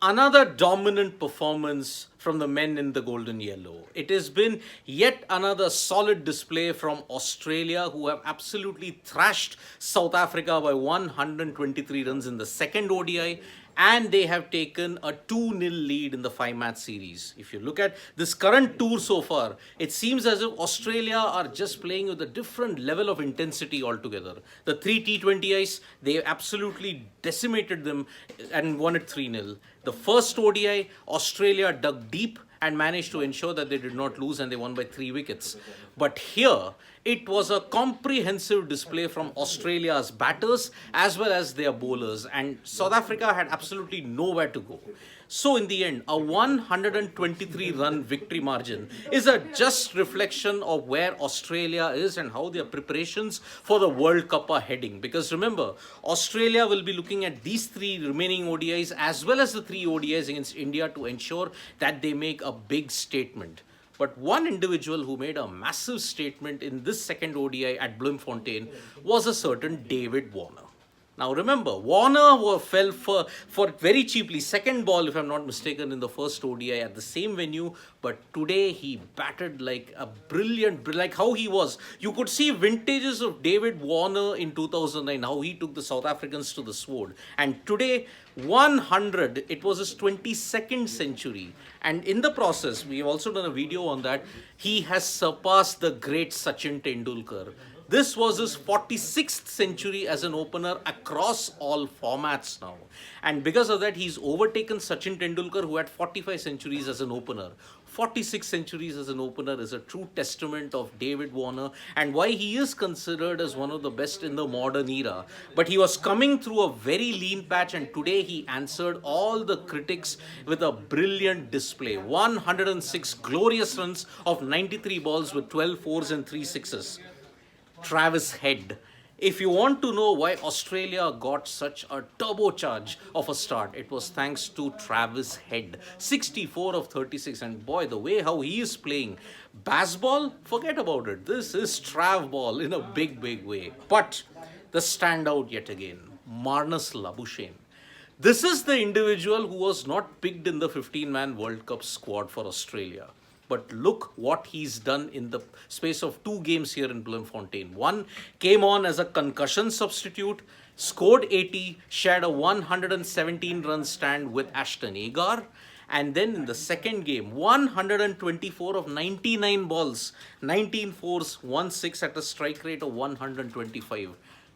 another dominant performance from the men in the golden yellow. It has been yet another solid display from Australia, who have absolutely thrashed South Africa by 123 runs in the second ODI, and they have taken a 2-0 lead in the 5-match series. If you look at this current tour so far, it seems as if Australia are just playing with a different level of intensity altogether. The three T20Is, they absolutely decimated them and won it 3-0. The first ODI, Australia dug deep and managed to ensure that they did not lose, and they won by 3 wickets. But here, it was a comprehensive display from Australia's batters as well as their bowlers, and South Africa had absolutely nowhere to go. So in the end, a 123-run victory margin is a just reflection of where Australia is and how their preparations for the World Cup are heading. Because remember, Australia will be looking at these 3 remaining ODIs as well as the 3 ODIs against India to ensure that they make a big statement. But one individual who made a massive statement in this second ODI at Bloemfontein was a certain David Warner. Now remember, Warner fell for very cheaply, second ball if I'm not mistaken in the first ODI at the same venue, but today he batted like a brilliant, like how he was. You could see vintages of David Warner in 2009, how he took the South Africans to the sword. And today, 100, it was his 22nd century. And in the process, we have also done a video on that, he has surpassed the great Sachin Tendulkar. This was his 46th century as an opener across all formats now. And because of that, he's overtaken Sachin Tendulkar, who had 45 centuries as an opener. 46 centuries as an opener is a true testament of David Warner and why he is considered as one of the best in the modern era. But he was coming through a very lean patch, and today he answered all the critics with a brilliant display. 106 glorious runs of 93 balls with 12 fours and 3 sixes. Travis Head. If you want to know why Australia got such a turbocharge of a start, it was thanks to Travis Head. 64 of 36, and boy, the way how he is playing. Baseball, forget about it. This is Trav ball in a big, big way. But the standout yet again, Marnus Labuschagne. This is the individual who was not picked in the 15-man World Cup squad for Australia. But look what he's done in the space of 2 games here in Bloemfontein. One came on as a concussion substitute, scored 80, shared a 117-run stand with Ashton Agar. And then in the second game, 124 of 99 balls, 19 fours, 1 6 at a strike rate of 125.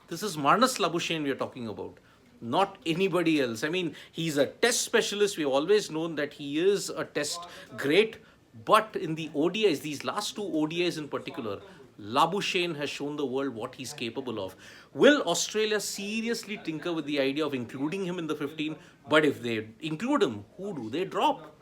This is Marnus Labuschagne we are talking about, not anybody else. I mean, he's a test specialist. We've always known that he is a test great. But in the ODIs, these last 2 ODIs in particular, Labuschagne has shown the world what he's capable of. Will Australia seriously tinker with the idea of including him in the 15? But if they include him, who do they drop?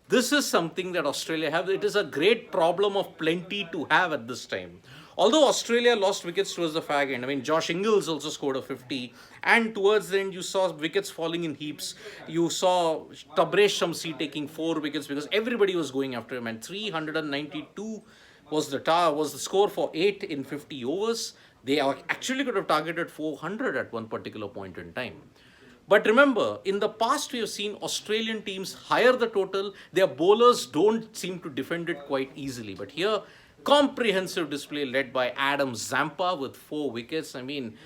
This is something that Australia have. It is a great problem of plenty to have at this time. Although Australia lost wickets towards the fag end, I mean, Josh Ingles also scored a 50, and towards the end, you saw wickets falling in heaps. You saw Tabraiz Shamsi taking 4 wickets because everybody was going after him, and 392 was the score for 8 in 50 overs. They actually could have targeted 400 at one particular point in time. But remember, in the past we have seen Australian teams higher the total. Their bowlers don't seem to defend it quite easily. But here, comprehensive display led by Adam Zampa with 4 wickets. I mean,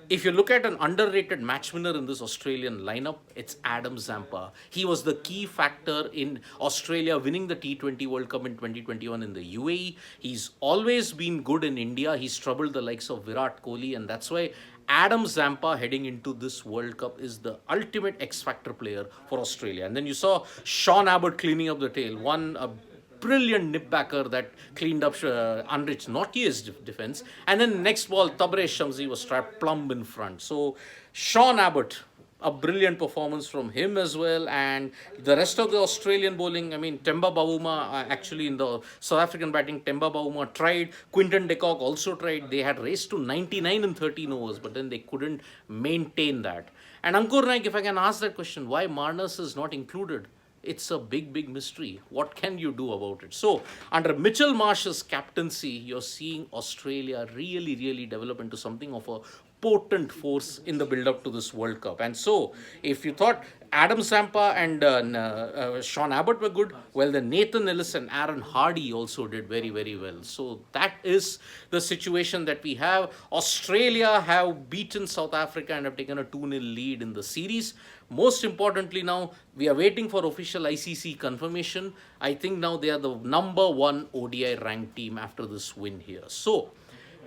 if you look at an underrated match winner in this Australian lineup, it's Adam Zampa. He was the key factor in Australia winning the T20 World Cup in 2021 in the UAE. He's always been good in India. He's troubled the likes of Virat Kohli, and that's why Adam Zampa heading into this World Cup is the ultimate X-factor player for Australia. And then you saw Sean Abbott cleaning up the tail. A brilliant nipbacker that cleaned up Unrich Nautie's defense. And then next ball, Tabraiz Shamsi was trapped plumb in front. So Sean Abbott, a brilliant performance from him as well. And the rest of the Australian bowling, I mean, Temba Bavuma, actually in the South African batting, Temba Bavuma tried. Quinton de Kock also tried. They had raced to 99 in 13 overs, but then they couldn't maintain that. And Ankur Naik, if I can ask that question, why Marnus is not included? it's a big, big mystery. What can you do about it? So, under Mitchell Marsh's captaincy, you're seeing Australia really, really develop into something of a potent force in the build up to this World Cup. And so, if you thought Adam Zampa and Sean Abbott were good, well, then Nathan Ellis and Aaron Hardy also did very, very well. So, that is the situation that we have. Australia have beaten South Africa and have taken a 2-0 lead in the series. Most importantly, now we are waiting for official ICC confirmation. I think now they are the number one ODI ranked team after this win here. So,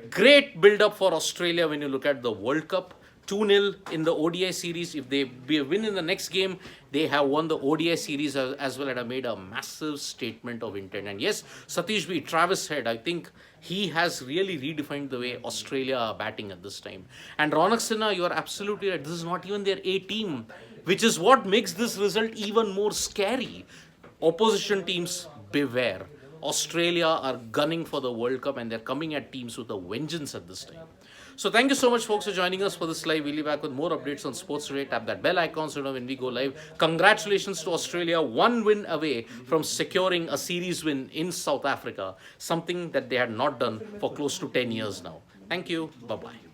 great build up for Australia when you look at the World Cup. 2-0 in the ODI series. If they win in the next game, they have won the ODI series as well and have made a massive statement of intent. And yes, Satish B, Travis Head, I think he has really redefined the way Australia are batting at this time. And Ronak Sinha, you are absolutely right. This is not even their A team, which is what makes this result even more scary. Opposition teams, beware. Australia are gunning for the World Cup and they're coming at teams with a vengeance at this time. So thank you so much, folks, for joining us for this live. We'll be back with more updates on sports today. Tap that bell icon so you know when we go live. Congratulations to Australia, one win away from securing a series win in South Africa, something that they had not done for close to 10 years now. Thank you. Bye-bye.